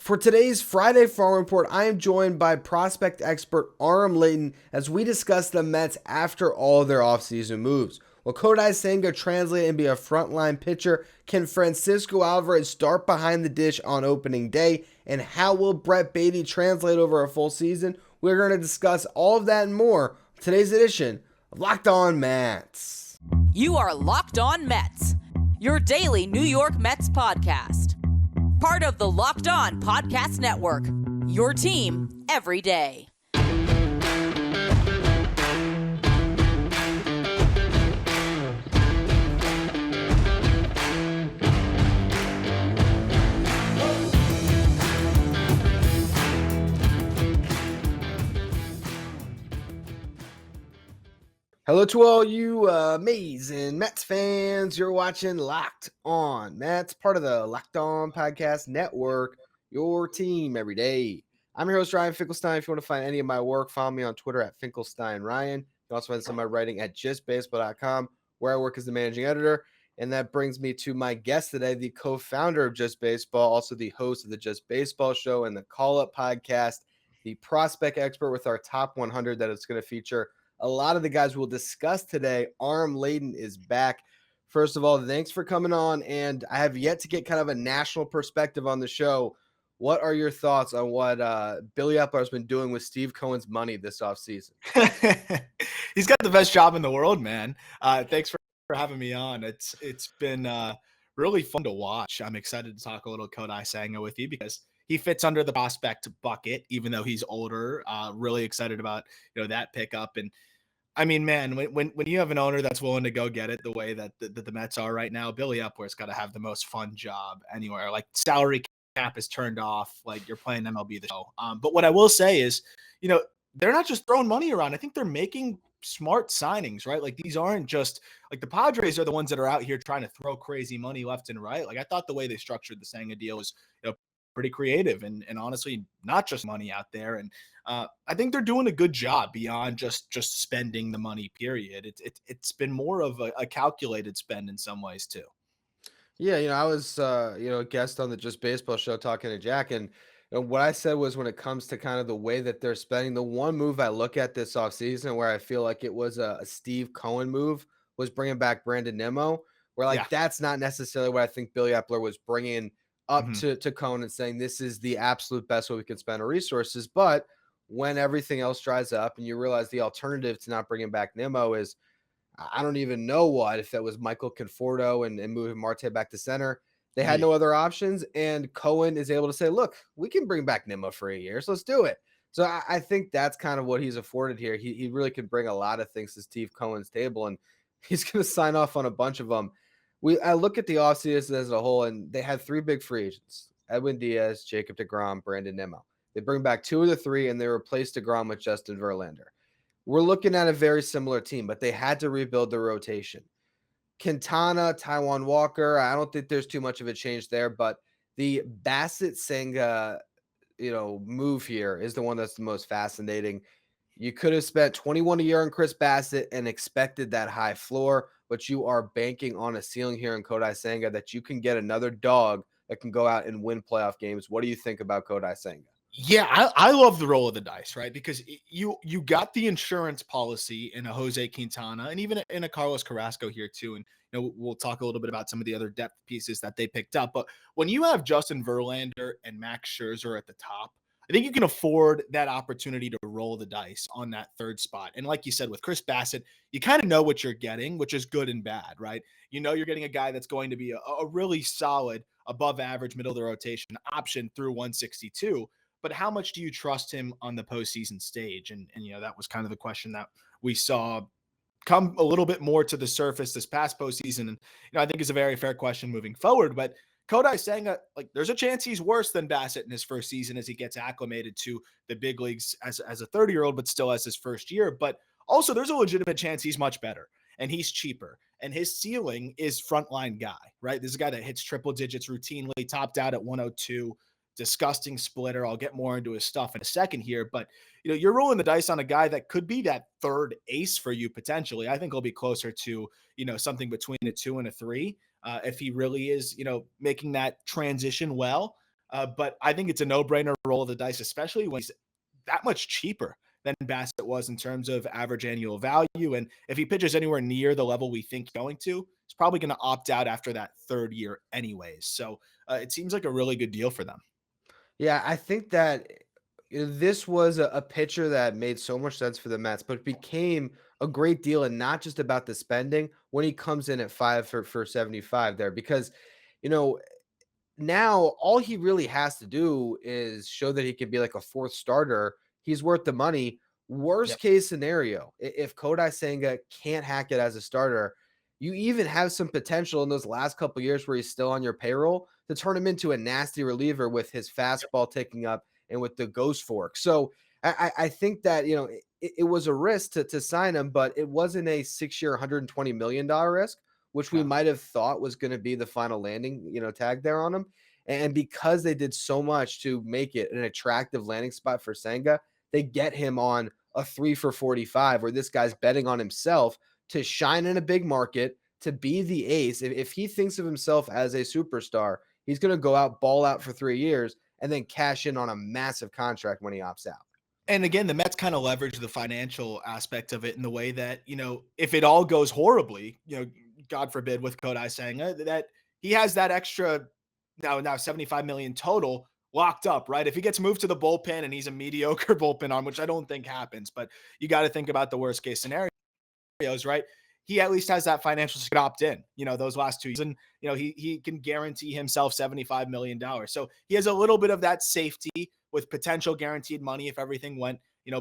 For today's Friday Farm Report, I am joined by prospect expert Aram Leighton as we discuss the Mets after all of their offseason moves. Will Kodai Senga translate and be a frontline pitcher? Can Francisco Alvarez start behind the dish on opening day? And how will Brett Baty translate over a full season? We're going to discuss all of that and more on today's edition of Locked On Mets. You are Locked On Mets, your daily New York Mets podcast. Part of the Locked On Podcast Network, your team every day. Hello to all you amazing Mets fans. You're watching Locked On Mets, part of the Locked On Podcast Network, your team every day. I'm your host, Ryan Finkelstein. If you want to find any of my work, follow me on Twitter at FinkelsteinRyan. You can also find some of my writing at justbaseball.com, where I work as the managing editor. And that brings me to my guest today, the co-founder of Just Baseball, also the host of the Just Baseball Show and the Call Up Podcast, the prospect expert with our top 100 that it's going to feature a lot of the guys we'll discuss today. Aram Leighton is back. First of all, thanks for coming on. And I have yet to get kind of a national perspective on the show. What are your thoughts on what Billy Epler has been doing with Steve Cohen's money this offseason? He's got the best job in the world, man. Thanks for having me on. It's been really fun to watch. I'm excited to talk a little Kodai Senga with you because he fits under the prospect bucket, even though he's older. Really excited about that pickup. And I mean, man, when you have an owner that's willing to go get it the way that the Mets are right now, Billy Epler's got to have the most fun job anywhere. Like, salary cap is turned off, like you're playing MLB The Show. But what I will say is, they're not just throwing money around. I think they're making smart signings, right? Like, these aren't just like the Padres are the ones that are out here trying to throw crazy money left and right. Like, I thought the way they structured the Senga deal was, pretty creative and honestly not just money out there. And I think they're doing a good job beyond just spending the money, period. It's been more of a calculated spend in some ways too. Yeah, I was a guest on the Just Baseball Show talking to Jack, and what I said was when it comes to kind of the way that they're spending, the one move I look at this offseason where I feel like it was a Steve Cohen move was bringing back Brandon Nimmo, where that's not necessarily what I think Billy Epler was bringing up to Cohen and saying this is the absolute best way we can spend our resources. But when everything else dries up and you realize the alternative to not bringing back Nimmo is, I don't even know if that was Michael Conforto and moving Marte back to center. They had no other options, and Cohen is able to say, look, we can bring back Nimmo for a year, so let's do it. So I think that's kind of what he's afforded here. He really can bring a lot of things to Steve Cohen's table, and he's going to sign off on a bunch of them. I look at the offseason as a whole, and they had three big free agents: Edwin Diaz, Jacob deGrom, Brandon Nimmo. They bring back two of the three, and they replace deGrom with Justin Verlander. We're looking at a very similar team, but they had to rebuild the rotation. Quintana, Taijuan Walker, I don't think there's too much of a change there, but the Bassett Senga, move here is the one that's the most fascinating. You could have spent 21 a year on Chris Bassett and expected that high floor, but you are banking on a ceiling here in Kodai Senga that you can get another dog that can go out and win playoff games. What do you think about Kodai Senga? Yeah, I love the roll of the dice, right? Because you got the insurance policy in a Jose Quintana and even in a Carlos Carrasco here too. And we'll talk a little bit about some of the other depth pieces that they picked up. But when you have Justin Verlander and Max Scherzer at the top, I think you can afford that opportunity to roll the dice on that third spot. And like you said, with Chris Bassett, you kind of know what you're getting, which is good and bad, right? You're getting a guy that's going to be a really solid, above average, middle of the rotation option through 162. But how much do you trust him on the postseason stage? And that was kind of the question that we saw come a little bit more to the surface this past postseason. And, I think it's a very fair question moving forward. But Kodai Senga, there's a chance he's worse than Bassett in his first season as he gets acclimated to the big leagues as a 30-year-old, but still as his first year. But also there's a legitimate chance he's much better and he's cheaper. And his ceiling is frontline guy, right? This is a guy that hits triple digits routinely, topped out at 102. Disgusting splitter. I'll get more into his stuff in a second here, but you're rolling the dice on a guy that could be that third ace for you potentially. I think he'll be closer to something between a 2 and a 3 if he really is making that transition well. But I think it's a no-brainer roll of the dice, especially when he's that much cheaper than Bassett was in terms of average annual value. And if he pitches anywhere near the level we think he's going to, he's probably going to opt out after that third year anyways. So it seems like a really good deal for them. Yeah, I think that this was a pitcher that made so much sense for the Mets, but became a great deal, and not just about the spending when he comes in at 5 for 75 there, because you know now all he really has to do is show that he can be like a fourth starter. He's worth the money. Yep. Worst case scenario, if Kodai Senga can't hack it as a starter, you even have some potential in those last couple years where he's still on your payroll to turn him into a nasty reliever with his fastball ticking up and with the ghost fork. So I think that it was a risk to sign him, but it wasn't a 6 year, $120 million risk, which we No. might have thought was going to be the final landing, tag there on him. And because they did so much to make it an attractive landing spot for Senga, they get him on a 3 for 45, where this guy's betting on himself to shine in a big market, to be the ace. If he thinks of himself as a superstar, he's going to go out, ball out for 3 years, and then cash in on a massive contract when he opts out. And again, the Mets kind of leverage the financial aspect of it in the way that, if it all goes horribly, God forbid with Kodai Senga, that he has that extra now 75 million total locked up, right? If he gets moved to the bullpen and he's a mediocre bullpen arm, which I don't think happens, but you got to think about the worst case scenario, right? He at least has that financial to opt in, those last 2 years. And, he can guarantee himself $75 million. So he has a little bit of that safety with potential guaranteed money if everything went,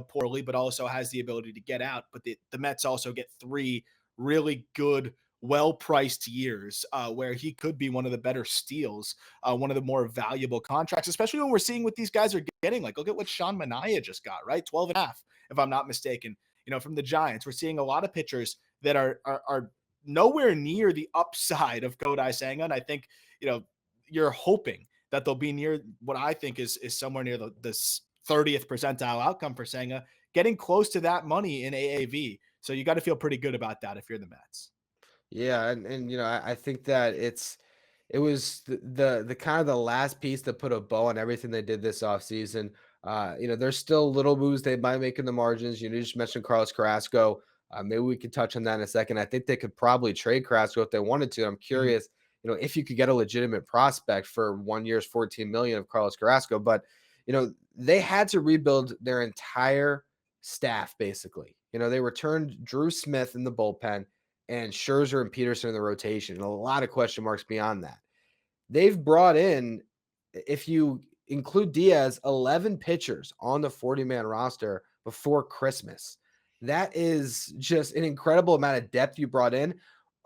poorly, but also has the ability to get out. But the Mets also get 3 really good, well-priced years where he could be one of the better steals, one of the more valuable contracts, especially when we're seeing what these guys are getting. Like, look at what Sean Manaea just got, right? 12 and a half, if I'm not mistaken. From the Giants, we're seeing a lot of pitchers that are nowhere near the upside of Kodai Senga. And I think, you're hoping that they'll be near what I think is somewhere near the 30th percentile outcome for Senga, getting close to that money in AAV. So you got to feel pretty good about that if you're the Mets. Yeah, and I think that it was the kind of the last piece to put a bow on everything they did this offseason. There's still little moves they might make in the margins. You just mentioned Carlos Carrasco. Maybe we could touch on that in a second. I think they could probably trade Carrasco if they wanted to. I'm Mhm. curious, if you could get a legitimate prospect for 1 year's 14 million of Carlos Carrasco, but they had to rebuild their entire staff basically. They returned Drew Smith in the bullpen and Scherzer and Peterson in the rotation, and a lot of question marks beyond that. They've brought in, if you include Diaz, 11 pitchers on the 40-man roster before Christmas. That is just an incredible amount of depth you brought in.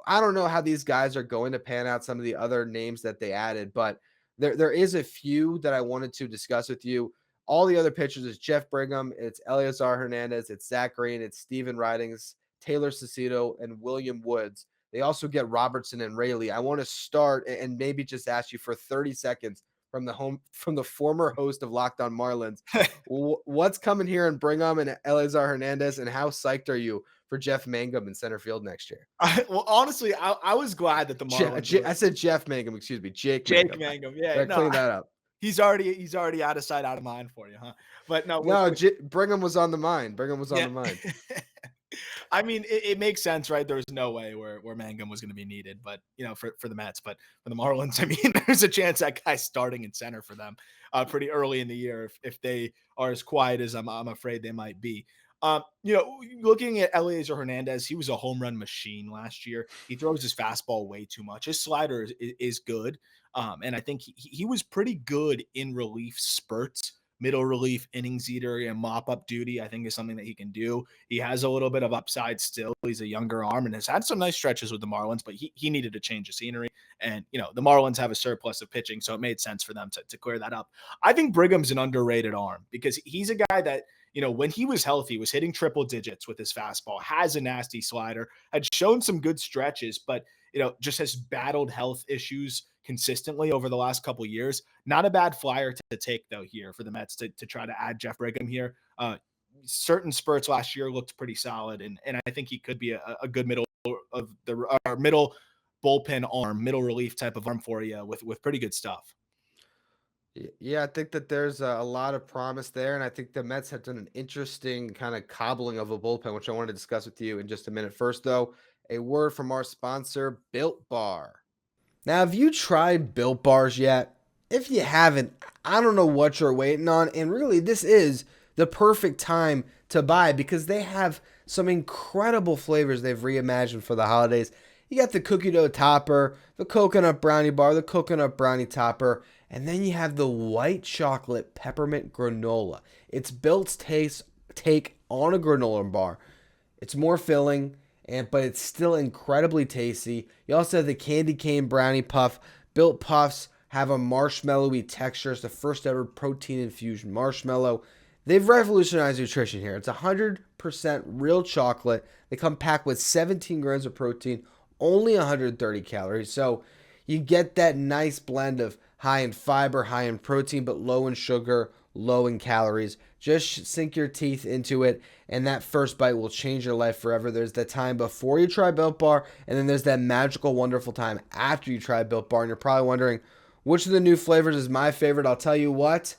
I don't know how these guys are going to pan out, some of the other names that they added, but there is a few that I wanted to discuss with you. All the other pitchers is Jeff Brigham, it's Eleazar Hernandez, it's Zach Green, it's Steven Ridings, Taylor Cicito, and William Woods. They also get Robertson and Rayleigh. I want to start and maybe just ask you for 30 seconds from the former host of Locked On Marlins. What's coming here in Brigham and Eleazar Hernandez, and how psyched are you for Jeff Mangum in center field next year? Well, honestly, I was glad that the Marlins I said Jeff Mangum, excuse me, Jake Jake Mangum. Mangum. Yeah, Gotta no, clean that up. he's already out of sight, out of mind for you, huh? But no, No, Brigham was on the mind. Brigham was on yeah. the mind. I mean, it makes sense, right? There's no way where Mangum was going to be needed, but for the Mets, but for the Marlins, I mean, there's a chance that guy's starting in center for them pretty early in the year if they are as quiet as I'm afraid they might be. Looking at Eliezer Hernandez, he was a home run machine last year. He throws his fastball way too much. His slider is good, and I think he was pretty good in relief spurts. Middle relief, innings eater, and mop up duty, I think is something that he can do. He has a little bit of upside still. He's a younger arm and has had some nice stretches with the Marlins, but he needed to change the scenery. And, the Marlins have a surplus of pitching, so it made sense for them to clear that up. I think Brigham's an underrated arm because he's a guy that, when he was healthy, was hitting triple digits with his fastball, has a nasty slider, had shown some good stretches, but, just has battled health issues consistently over the last couple of years. Not a bad flyer to take, though, here for the Mets to try to add Jeff Brigham here. Certain spurts last year looked pretty solid, and I think he could be a good middle of the middle bullpen arm, middle relief type of arm for you with pretty good stuff. Yeah, I think that there's a lot of promise there, and I think the Mets have done an interesting kind of cobbling of a bullpen, which I wanted to discuss with you in just a minute. First, though, a word from our sponsor, Built Bar. Now, have you tried Built Bars yet? If you haven't, I don't know what you're waiting on, and really, this is the perfect time to buy because they have some incredible flavors they've reimagined for the holidays. You got the cookie dough topper, the coconut brownie bar, the coconut brownie topper, and then you have the white chocolate peppermint granola. It's Built's take on a granola bar. It's more filling, but it's still incredibly tasty. You also have the candy cane brownie puff. Built puffs have a marshmallowy texture. It's the first ever protein infused marshmallow. They've revolutionized nutrition here. It's 100% real chocolate. They come packed with 17 grams of protein, only 130 calories. So you get that nice blend of high in fiber, high in protein, but low in sugar, low in calories. Just sink your teeth into it, and that first bite will change your life forever. There's the time before you try Built Bar, and then there's that magical, wonderful time after you try Built Bar. And you're probably wondering, which of the new flavors is my favorite? I'll tell you what,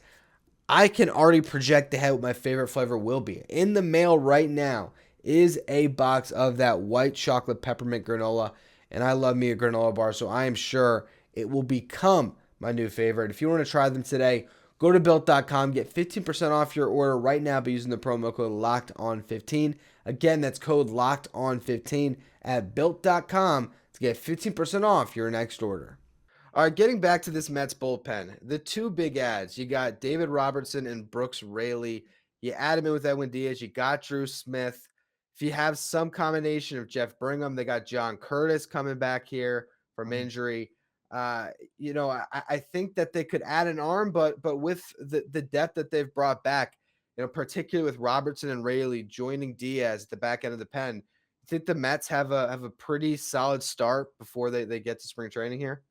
I can already project ahead what my favorite flavor will be. In the mail right now is a box of that white chocolate peppermint granola, and I love me a granola bar, so I am sure it will become my new favorite. If you want to try them today, go to built.com, get 15% off your order right now by using the promo code LOCKEDON15. Again, that's code LOCKEDON15 at built.com to get 15% off your next order. All right, getting back to this Mets bullpen, the two big ads, you got David Robertson and Brooks Raley. You add him in with Edwin Diaz. You got Drew Smith. If you have some combination of Jeff Brigham, they got John Curtis coming back here from Mhm. injury. I think that they could add an arm, but with the depth that they've brought back, particularly with Robertson and Raley joining Diaz at the back end of the pen, I think the Mets have a pretty solid start before they get to spring training here.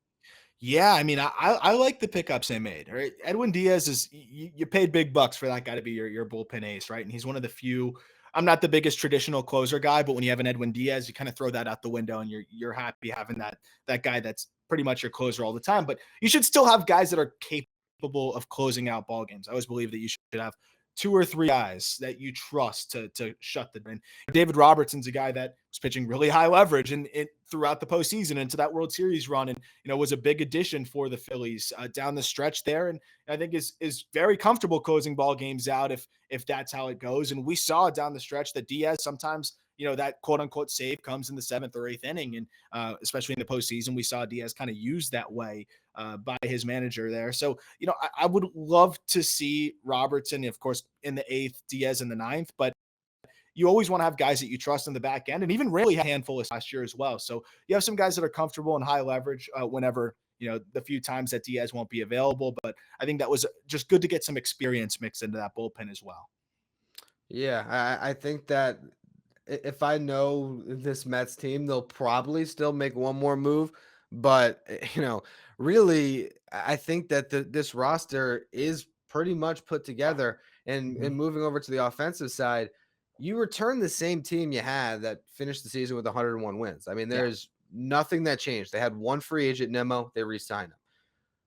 Yeah, I mean, I like the pickups they made. Right, Edwin Diaz is you paid big bucks for that guy to be your bullpen ace, right? And he's one of the few. I'm not the biggest traditional closer guy, but when you have an Edwin Diaz, you kind of throw that out the window, and you're happy having that guy that's pretty much your closer all the time. But you should still have guys that are capable of closing out ball games. I always believe that you should have two or three guys that you trust to shut the bin. David Robertson's a guy that was pitching really high leverage and throughout the postseason into that World Series run, and was a big addition for the Phillies down the stretch there, and I think is very comfortable closing ball games out if that's how it goes. And we saw down the stretch that Diaz sometimes, that quote unquote save comes in the seventh or eighth inning, and especially in the postseason, we saw Diaz kind of used that way by his manager there. So I would love to see Robertson, of course, in the eighth, Diaz in the ninth, but you always want to have guys that you trust in the back end, and even really had a handful last year as well. So you have some guys that are comfortable in high leverage whenever the few times that Diaz won't be available. But I think that was just good to get some experience mixed into that bullpen as well. Yeah, I think that if I know this Mets team, they'll probably still make one more move. But really, I think that this roster is pretty much put together. And Mhm. moving over to the offensive side, you return the same team you had that finished the season with 101 wins. I mean, Yeah, there's nothing that changed. They had one free agent, Nimmo. They re-signed him.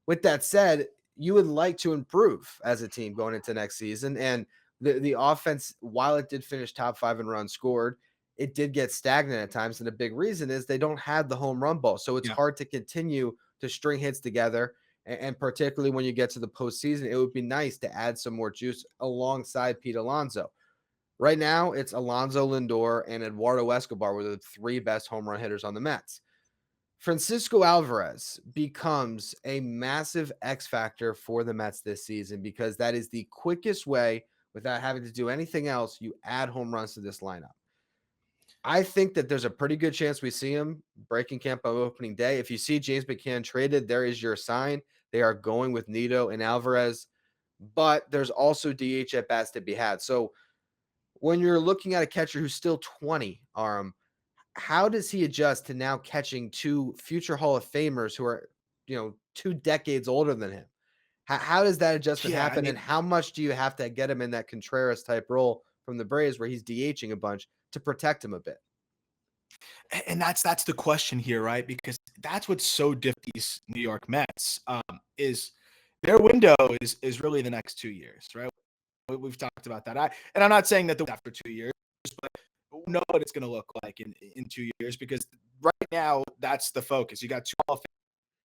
With that said, you would like to improve as a team going into next season. And the offense, while it did finish top five in runs scored, it did get stagnant at times. And a big reason is they don't have the home run ball. So it's yeah. hard to continue to string hits together. And particularly when you get to the postseason, it would be nice to add some more juice alongside Pete Alonso. Right now, it's Alonso Lindor and Eduardo Escobar were the three best home run hitters on the Mets. Francisco Alvarez becomes a massive X factor for the Mets this season because that is the quickest way without having to do anything else. You add home runs to this lineup. I think that there's a pretty good chance we see him breaking camp on opening day. If you see James McCann traded, there is your sign. They are going with Nito and Alvarez, but there's also DH at bats to be had. So when you're looking at a catcher who's still 20, how does he adjust to now catching two future Hall of Famers who are, 2 decades older than him? How does that adjustment Yeah, I happen, mean, and how much do you have to get him in that Contreras type role from the Braves where he's DHing a bunch to protect him a bit? and that's the question here, right? Because that's what's so different these New York Mets is their window is really the next 2 years, right? We've talked about that. I'm not saying that after 2 years, but we know what it's going to look like in 2 years, because right now that's the focus. You got two Hall of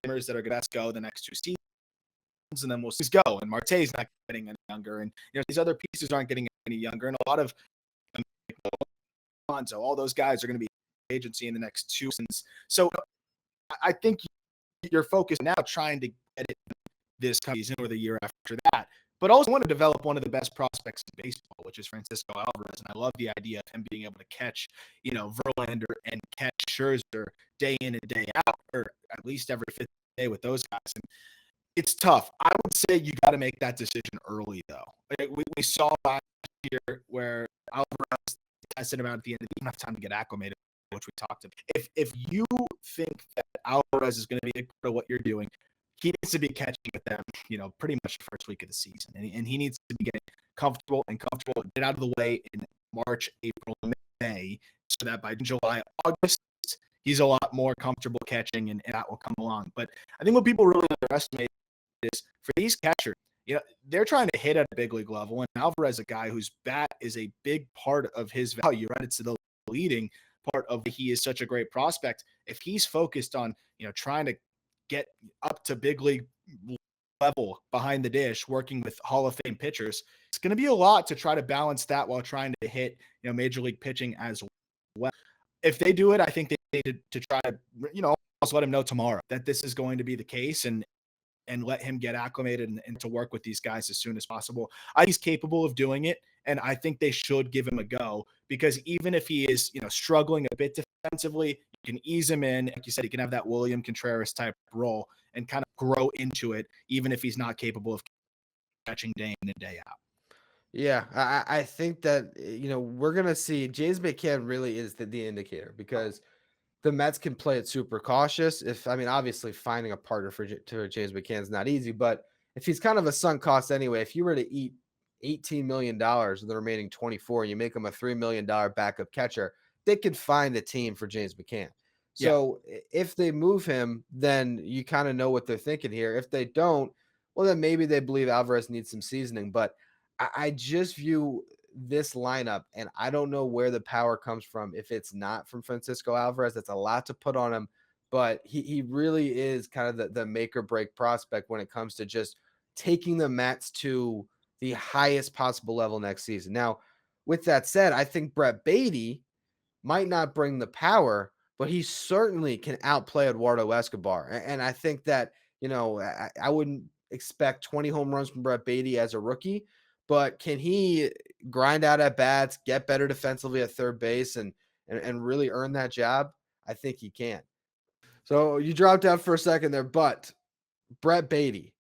Famers that are going to go the next 2 seasons, and then we'll see go. And Marte's not getting any younger, and these other pieces aren't getting any younger, and a lot of so all those guys are going to be agency in the next 2 seasons. So I think you're focused now trying to get it this season or the year after that, but also want to develop one of the best prospects in baseball, which is Francisco Alvarez. And I love the idea of him being able to catch, Verlander and catch Scherzer day in and day out, or at least every fifth day with those guys. And it's tough. I would say you got to make that decision early, though. We saw last year where Alvarez tested him out at the end. He didn't have time to get acclimated, which we talked about. If you think that Alvarez is going to be a big part of what you're doing, he needs to be catching with them, pretty much the first week of the season. And he needs to be getting comfortable, get out of the way in March, April, May, so that by July, August, he's a lot more comfortable catching, and that will come along. But I think what people really underestimate is for these catchers, they're trying to hit at a big league level. And Alvarez, a guy whose bat is a big part of his value, right? It's the leading part of he is such a great prospect. If he's focused on, trying to get up to big league level behind the dish, working with Hall of Fame pitchers, it's going to be a lot to try to balance that while trying to hit, major league pitching as well. If they do it, I think they need to try to, also let him know tomorrow that this is going to be the case, and let him get acclimated and to work with these guys as soon as possible. I think he's capable of doing it, and I think they should give him a go, because even if he is, struggling a bit defensively, you can ease him in. Like you said, he can have that William Contreras type role and kind of grow into it, even if he's not capable of catching day in and day out. Yeah, I think that, we're going to see James McCann really is the indicator, because the Mets can play it super cautious. Obviously finding a partner to James McCann is not easy, but if he's kind of a sunk cost anyway, if you were to eat $18 million of the remaining 24, and you make him a $3 million backup catcher, they could find a team for James McCann. So if they move him, then you kind of know what they're thinking here. If they don't, well, then maybe they believe Alvarez needs some seasoning. But I just view this lineup, and I don't know where the power comes from. If it's not from Francisco Alvarez, that's a lot to put on him, but he really is kind of the make or break prospect when it comes to just taking the Mets to the highest possible level next season. Now, with that said, I think Brett Baty might not bring the power, but he certainly can outplay Eduardo Escobar. And I think that, I wouldn't expect 20 home runs from Brett Baty as a rookie, but can he grind out at bats, get better defensively at third base, and really earn that job? I think he can. So you dropped out for a second there, but Brett Baty,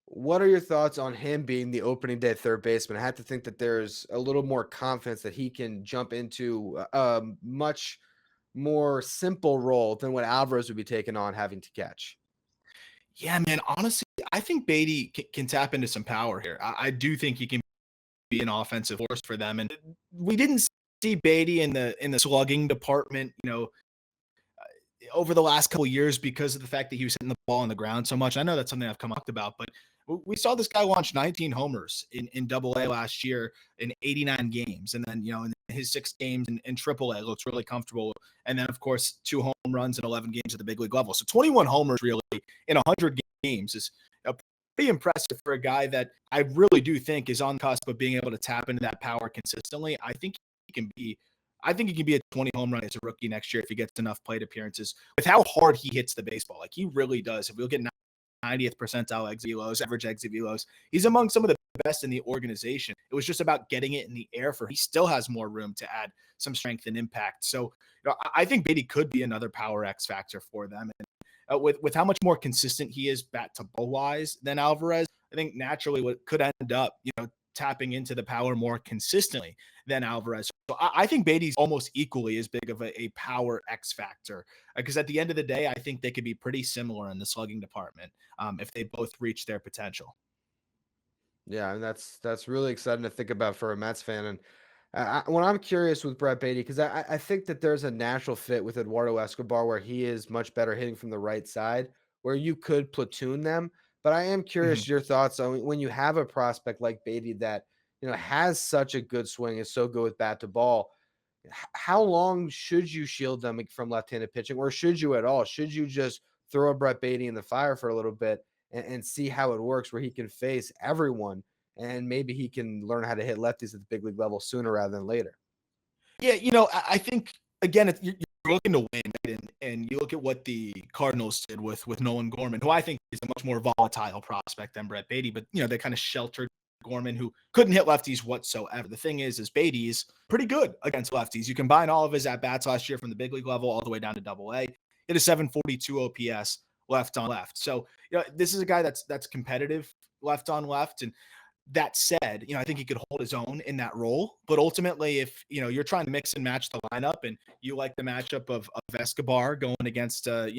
what are your thoughts on him being the opening day third baseman? I have to think that there's a little more confidence that he can jump into a much more simple role than what Alvarez would be taking on having to catch. Yeah, man. Honestly, I think Baty can tap into some power here. I do think he can be an offensive force for them. And we didn't see Baty in the slugging department, over the last couple of years, because of the fact that he was hitting the ball on the ground so much. I know that's something I've come up about, but we saw this guy launch 19 homers in Double-A last year in 89 games. And then, in his 6 games in Triple-A looks really comfortable. And then, of course, 2 home runs in 11 games at the big league level. So 21 homers really in 100 games is pretty impressive for a guy that I really do think is on the cusp of being able to tap into that power consistently. I think he can be a 20 home run as a rookie next year if he gets enough plate appearances with how hard he hits the baseball. Like, he really does. If we look at 90th percentile exit velos, average exit velos, he's among some of the best in the organization. It was just about getting it in the air he still has more room to add some strength and impact. So, I think Baty could be another power X factor for them. And with how much more consistent he is bat to ball wise than Alvarez, I think naturally what could end up, tapping into the power more consistently than Alvarez. So I think Baty's almost equally as big of a power X factor, because at the end of the day, I think they could be pretty similar in the slugging department if they both reach their potential. Yeah, and that's really exciting to think about for a Mets fan. And when I'm curious with Brett Baty, because I think that there's a natural fit with Eduardo Escobar where he is much better hitting from the right side, where you could platoon them. But I am Mhm. curious your thoughts on when you have a prospect like Baty that, has such a good swing, is so good with bat to ball. How long should you shield them from left-handed pitching, or should you at all? Should you just throw a Brett Baty in the fire for a little bit and see how it works, where he can face everyone and maybe he can learn how to hit lefties at the big league level sooner rather than later? Yeah, I think again, you're looking to win, right? And you look at what the Cardinals did with Nolan Gorman, who I think is a much more volatile prospect than Brett Baty, but they kind of sheltered Gorman, who couldn't hit lefties whatsoever. The thing is Baty's pretty good against lefties. You combine all of his at bats last year from the big league level all the way down to Double A. Hit a 742 OPS left on left. So this is a guy that's competitive left on left, and that said, I think he could hold his own in that role. But ultimately, if you're trying to mix and match the lineup, and you like the matchup of Escobar going against a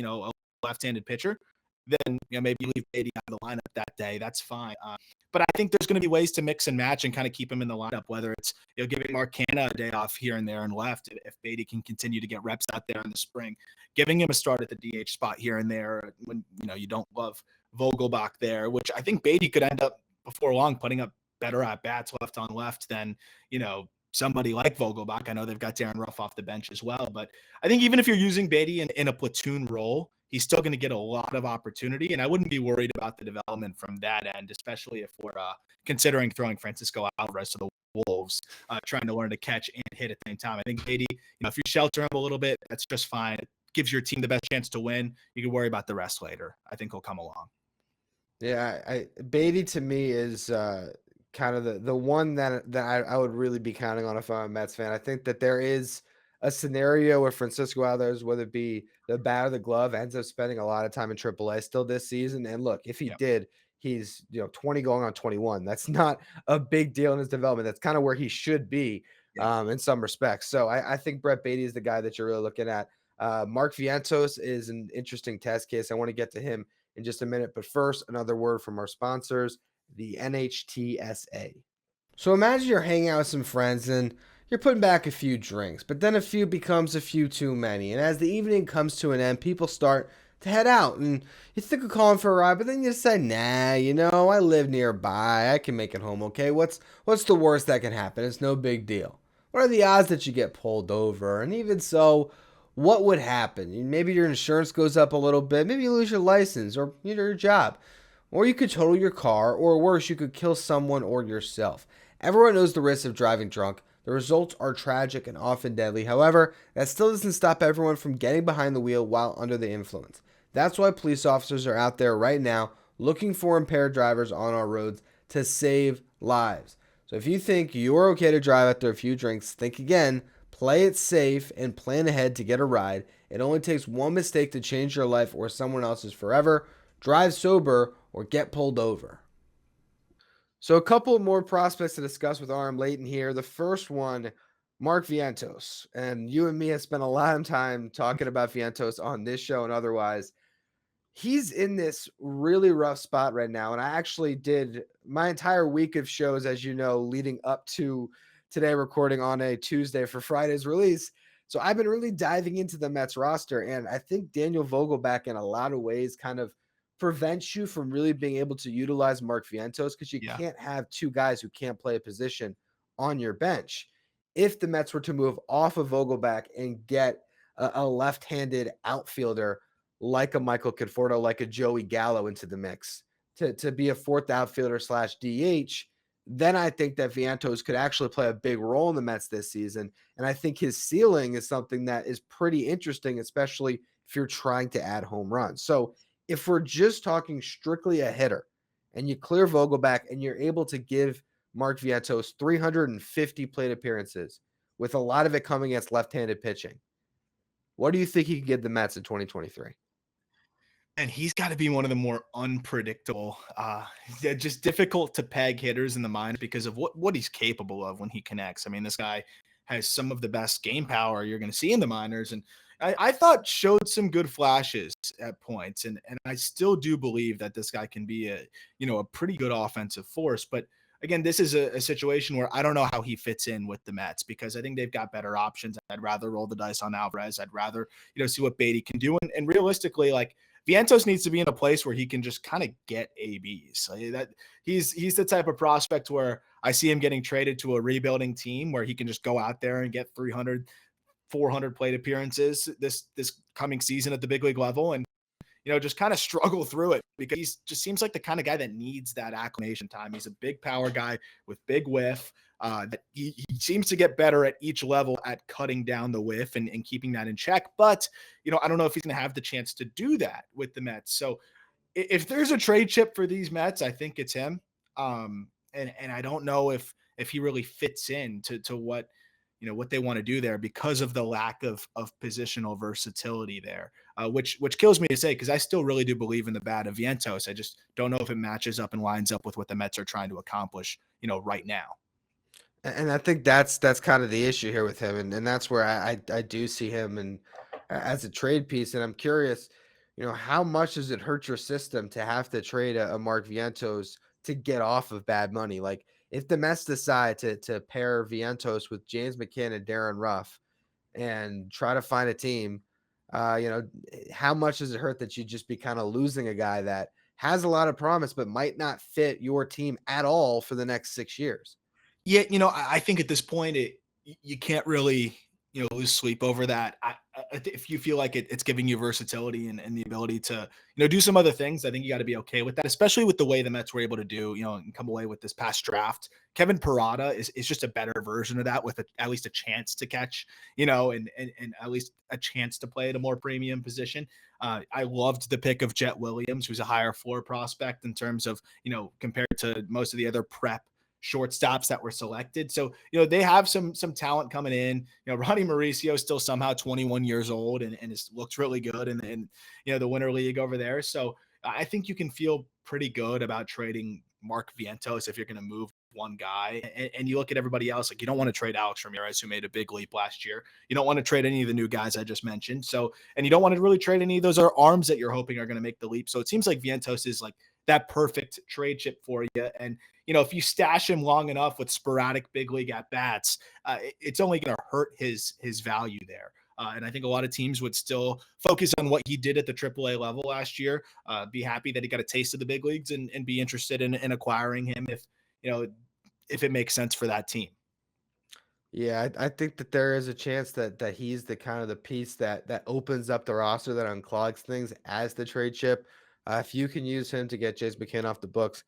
left-handed pitcher, then maybe you leave Baty out of the lineup that day. That's fine. But I think there's going to be ways to mix and match and kind of keep him in the lineup. Whether it's giving Mark Canha a day off here and there and left, if Baty can continue to get reps out there in the spring, giving him a start at the DH spot here and there when you don't love Vogelbach there, which I think Baty could end up before long putting up better at bats left on left than, somebody like Vogelbach. I know they've got Darren Ruff off the bench as well, but I think even if you're using Baty in a platoon role, he's still going to get a lot of opportunity. And I wouldn't be worried about the development from that end, especially if we're considering throwing Francisco Alvarez to the Wolves, trying to learn to catch and hit at the same time. I think Baty, if you shelter him a little bit, that's just fine. It gives your team the best chance to win. You can worry about the rest later. I think he'll come along. Yeah, Baty to me is kind of the one that I would really be counting on if I'm a Mets fan. I think that there is a scenario where Francisco Alvarez, whether it be the bat or the glove, ends up spending a lot of time in AAA still this season. And look, if he Yeah. did, he's 20 going on 21. That's not a big deal in his development. That's kind of where he should be Yeah. in some respects. So I think Brett Baty is the guy that you're really looking at. Mark Vientos is an interesting test case. I want to get to him in just a minute. But first, another word from our sponsors, the NHTSA. So imagine you're hanging out with some friends and you're putting back a few drinks, but then a few becomes a few too many. And as the evening comes to an end, people start to head out and you think of calling for a ride, but then you decide, nah, I live nearby. I can make it home okay. What's the worst that can happen? It's no big deal. What are the odds that you get pulled over? And even so, what would happen? Maybe your insurance goes up a little bit. Maybe you lose your license or your job. Or you could total your car, or worse, you could kill someone or yourself. Everyone knows the risks of driving drunk. The results are tragic and often deadly. However, that still doesn't stop everyone from getting behind the wheel while under the influence. That's why police officers are out there right now looking for impaired drivers on our roads to save lives. So if you think you're okay to drive after a few drinks, think again, play it safe, and plan ahead to get a ride. It only takes one mistake to change your life or someone else's forever. Drive sober or get pulled over. So a couple more prospects to discuss with Aram Leighton here. The first one, Mark Vientos. And you and me have spent a lot of time talking about Vientos on this show and otherwise. He's in this really rough spot right now. And I actually did my entire week of shows, as you know, leading up to today, recording on a Tuesday for Friday's release. So I've been really diving into the Mets roster. And I think Daniel Vogelbach, in a lot of ways, kind of prevents you from really being able to utilize Mark Vientos because you Yeah. can't have two guys who can't play a position on your bench. If the Mets were to move off of Vogelbach and get a left-handed outfielder like a Michael Conforto, like a Joey Gallo into the mix to be a fourth outfielder slash DH, then I think that Vientos could actually play a big role in the Mets this season. And I think his ceiling is something that is pretty interesting, especially if you're trying to add home runs. So if we're just talking strictly a hitter and you clear Vogelbach and you're able to give Mark Vientos 350 plate appearances with a lot of it coming against left-handed pitching, what do you think he could give the Mets in 2023? And he's got to be one of the more unpredictable, just difficult to peg hitters in the minors because of what he's capable of when he connects. I mean, this guy has some of the best game power you're going to see in the minors, and I thought showed some good flashes at points, and I still do believe that this guy can be a pretty good offensive force. But again, this is a situation where I don't know how he fits in with the Mets because I think they've got better options. I'd rather roll the dice on Alvarez. I'd rather see what Baty can do, and realistically, like, Vientos needs to be in a place where he can just kind of get ABs. Like that he's the type of prospect where I see him getting traded to a rebuilding team where he can just go out there and get 300, 400 plate appearances this coming season at the big league level, and just kind of struggle through it because he just seems like the kind of guy that needs that acclimation time. He's a big power guy with big whiff. That he seems to get better at each level at cutting down the whiff and keeping that in check. But, I don't know if he's going to have the chance to do that with the Mets. So if there's a trade chip for these Mets, I think it's him. And I don't know if he really fits in to what they want to do there because of the lack of positional versatility there, which kills me to say, because I still really do believe in the bat of Vientos. I just don't know if it matches up and lines up with what the Mets are trying to accomplish, right now. And I think that's kind of the issue here with him, and that's where I do see him and as a trade piece. And I'm curious, how much does it hurt your system to have to trade a Mark Vientos to get off of bad money? Like if the Mets decide to pair Vientos with James McCann and Darren Ruff and try to find a team, how much does it hurt that you just be kind of losing a guy that has a lot of promise but might not fit your team at all for the next 6 years? Yeah, I think at this point you can't really lose sleep over that. If you feel like it's giving you versatility and the ability to do some other things, I think you got to be okay with that, especially with the way the Mets were able to do and come away with this past draft. Kevin Parada is just a better version of that with at least a chance to catch, and at least a chance to play at a more premium position. I loved the pick of Jet Williams, who's a higher floor prospect in terms of compared to most of the other prep shortstops that were selected. So, they have some talent coming in. Ronnie Mauricio is still somehow 21 years old and looks really good in the winter league over there. So I think you can feel pretty good about trading Mark Vientos if you're going to move one guy. And you look at everybody else, like you don't want to trade Alex Ramirez, who made a big leap last year. You don't want to trade any of the new guys I just mentioned. So, and you don't want to really trade any of those arms that you're hoping are going to make the leap. So it seems like Vientos is like that perfect trade chip for you. And, if you stash him long enough with sporadic big league at bats, it's only going to hurt his value there. And I think a lot of teams would still focus on what he did at the AAA level last year, be happy that he got a taste of the big leagues and be interested in acquiring him if it makes sense for that team. Yeah, I think that there is a chance that he's the kind of the piece that opens up the roster, that unclogs things as the trade chip. If you can use him to get James McCann off the books,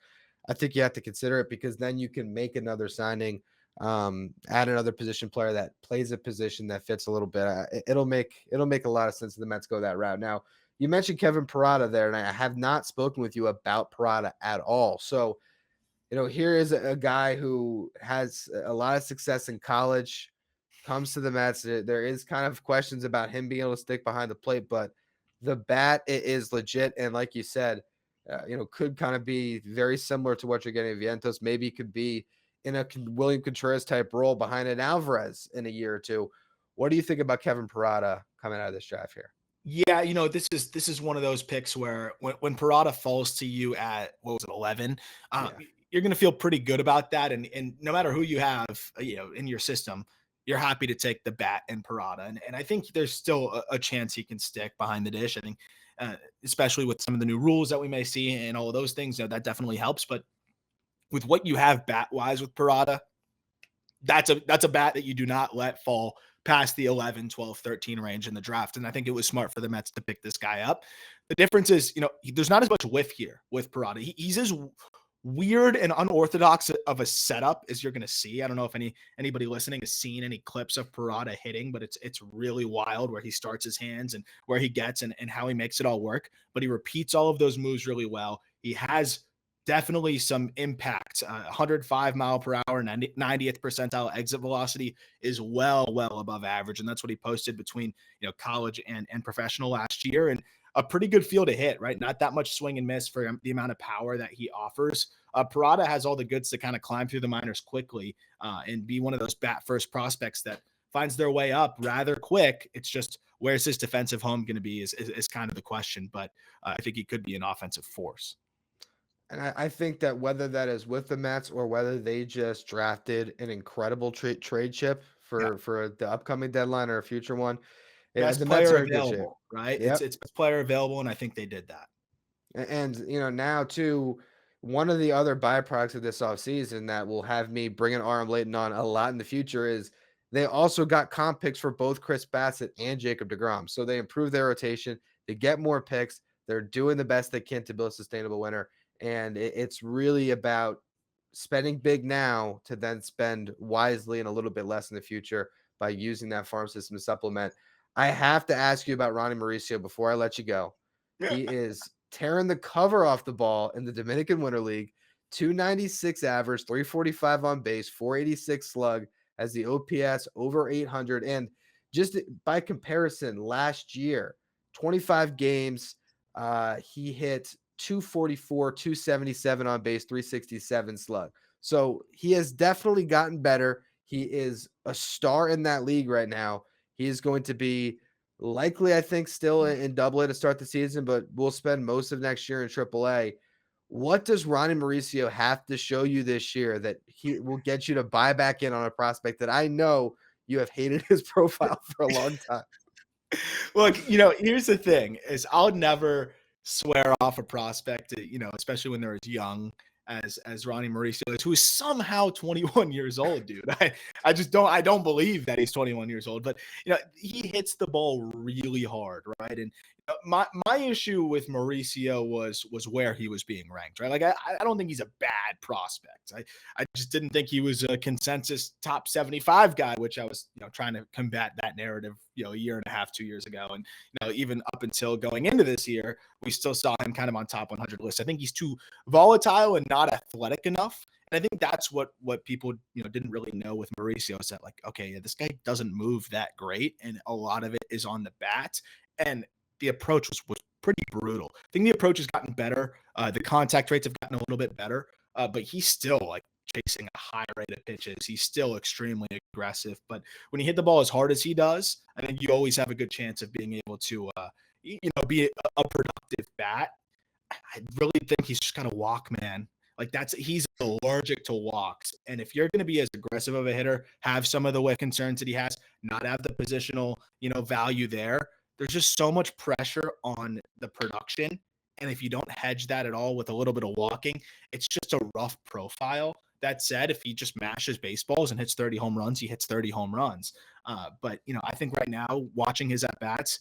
I think you have to consider it, because then you can make another signing, add another position player that plays a position that fits a little bit. It'll make a lot of sense if the Mets go that route. Now, you mentioned Kevin Parada there, and I have not spoken with you about Parada at all. So, here is a guy who has a lot of success in college, comes to the Mets. There is kind of questions about him being able to stick behind the plate, but the bat is legit. And like you said, could kind of be very similar to what you're getting at Vientos. Maybe could be in a William Contreras type role behind an Alvarez in a year or two. What do you think about Kevin Parada coming out of this draft here? Yeah, this is one of those picks where when Parada falls to you at, what was it, 11, Yeah. you're going to feel pretty good about that. And no matter who you have, in your system, you're happy to take the bat and Parada. And I think there's still a chance he can stick behind the dish. I think, especially with some of the new rules that we may see and all of those things, that definitely helps. But with what you have bat wise with Parada, that's a bat that you do not let fall past the 11, 12, 13 range in the draft. And I think it was smart for the Mets to pick this guy up. The difference is, there's not as much whiff here with Parada. He's as weird and unorthodox of a setup as you're going to see. I don't know if anybody listening has seen any clips of Parada hitting, but it's really wild where he starts his hands and where he gets and how he makes it all work. But he repeats all of those moves really well. He has definitely some impact. 105 mile per hour, 90th percentile exit velocity is well above average. And that's what he posted between, college and professional last year. And a pretty good feel to hit, right? Not that much swing and miss for the amount of power that he offers. Parada has all the goods to kind of climb through the minors quickly and be one of those bat first prospects that finds their way up rather quick. It's just, where's his defensive home going to be is kind of the question. But I think he could be an offensive force. And I think that whether that is with the Mets or whether they just drafted an incredible trade chip for the upcoming deadline or a future one, Yeah, Best the Mets player are in good shape. available, right? Yep. It's best player available, and I think they did that. And now too, one of the other byproducts of this offseason that will have me bringing Aram Leighton on a lot in the future is they also got comp picks for both Chris Bassett and Jacob deGrom. So they improve their rotation, they get more picks, they're doing the best they can to build a sustainable winner. And it's really about spending big now to then spend wisely and a little bit less in the future by using that farm system to supplement. I have to ask you about Ronnie Mauricio before I let you go. He is tearing the cover off the ball in the Dominican Winter League. 296 average, 345 on base, 486 slug, has the OPS over 800. And just by comparison, last year, 25 games, he hit 244, 277 on base, 367 slug. So he has definitely gotten better. He is a star in that league right now. He is going to be likely, I think, still in Double A to start the season, but we'll spend most of next year in Triple A. What does Ronnie Mauricio have to show you this year that he will get you to buy back in on a prospect that I know you have hated his profile for a long time? Look, here's the thing: is I'll never swear off a prospect, especially when they're as young as Ronnie Mauricio is, who is somehow 21 years old, dude. I don't believe that he's 21 years old, but he hits the ball really hard, right? And my issue with Mauricio was where he was being ranked, right? Like I don't think he's a bad prospect. I just didn't think he was a consensus top 75 guy, which I was trying to combat that narrative a year and a half, 2 years ago, and even up until going into this year, we still saw him kind of on top 100 list. I think he's too volatile and not athletic enough. And I think that's what people didn't really know with Mauricio, is that, like, okay, yeah, this guy doesn't move that great, and a lot of it is on the bat. And the approach was pretty brutal. I think the approach has gotten better. The contact rates have gotten a little bit better, but he's still like chasing a high rate of pitches. He's still extremely aggressive. But when you hit the ball as hard as he does, I think you always have a good chance of being able to, be a productive bat. I really think he's just kind of walk man. Like he's allergic to walks. And if you're going to be as aggressive of a hitter, have some of the way concerns that he has, not have the positional, value there, there's just so much pressure on the production. And if you don't hedge that at all with a little bit of walking, it's just a rough profile. That said, if he just mashes baseballs and hits 30 home runs, he hits 30 home runs. But I think right now, watching his at-bats,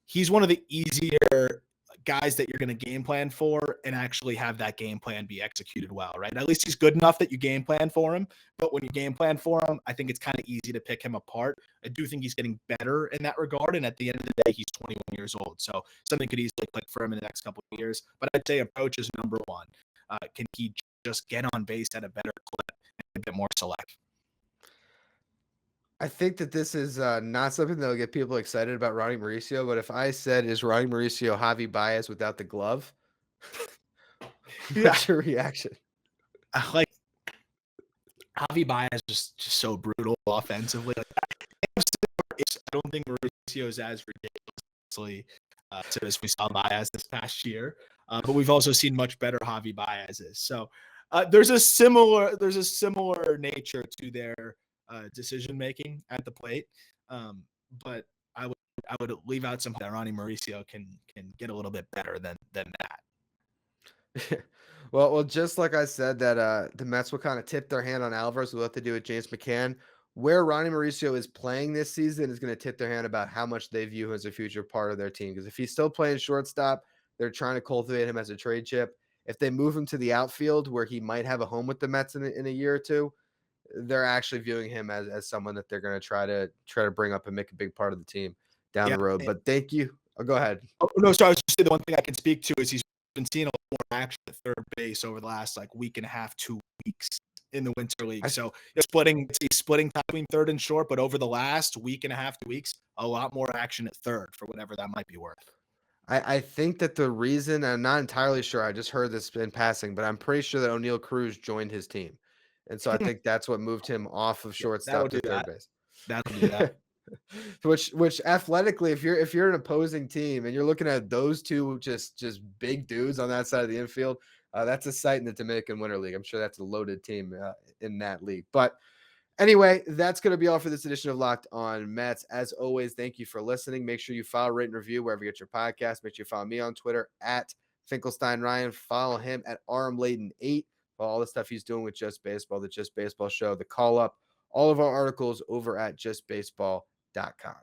he's one of the easier guys that you're going to game plan for and actually have that game plan be executed well, right? At least he's good enough that you game plan for him. But when you game plan for him, I think it's kind of easy to pick him apart. I do think he's getting better in that regard. And at the end of the day, he's 21 years old. So something could easily click for him in the next couple of years. But I'd say approach is number one. Can he just get on base at a better clip and a bit more select? I think that this is not something that will get people excited about Ronnie Mauricio, but if I said, is Ronnie Mauricio Javi Baez without the glove? What's your reaction? I like Javi Baez, just so brutal offensively. I don't think Mauricio is as ridiculously as we saw Baez this past year, but we've also seen much better Javi Baez's. So there's a similar nature to their decision making at the plate, but I would leave out some that Ronnie Mauricio can get a little bit better than that. Well, just like I said, that the Mets will kind of tip their hand on Alvarez with what they do with James McCann. Where Ronnie Mauricio is playing this season is going to tip their hand about how much they view him as a future part of their team. Because if he's still playing shortstop, they're trying to cultivate him as a trade chip. If they move him to the outfield, where he might have a home with the Mets in a year or two, they're actually viewing him as someone that they're going to try to bring up and make a big part of the team down the road. But thank you. Oh, go ahead. Oh, no, so I was just saying, the one thing I can speak to is he's been seeing a lot more action at third base over the last week and a half, 2 weeks in the Winter League. So he's splitting time between third and short, but over the last week and a half, 2 weeks, a lot more action at third for whatever that might be worth. I think that the reason, I'm not entirely sure, I just heard this in passing, but I'm pretty sure that O'Neal Cruz joined his team. And so I think that's what moved him off of shortstop to third base. That'll do that. Which athletically, if you're an opposing team and you're looking at those two just big dudes on that side of the infield, that's a sight in the Dominican Winter League. I'm sure that's a loaded team in that league. But Anyway, that's going to be all for this edition of Locked On Mets. As always, thank you for listening. Make sure you follow, rate, and review wherever you get your podcast. Make sure you follow me on Twitter at Finkelstein Ryan. Follow him at Aram Leighton 8. Follow all the stuff he's doing with Just Baseball, the Just Baseball Show, the Call Up, all of our articles over at justbaseball.com.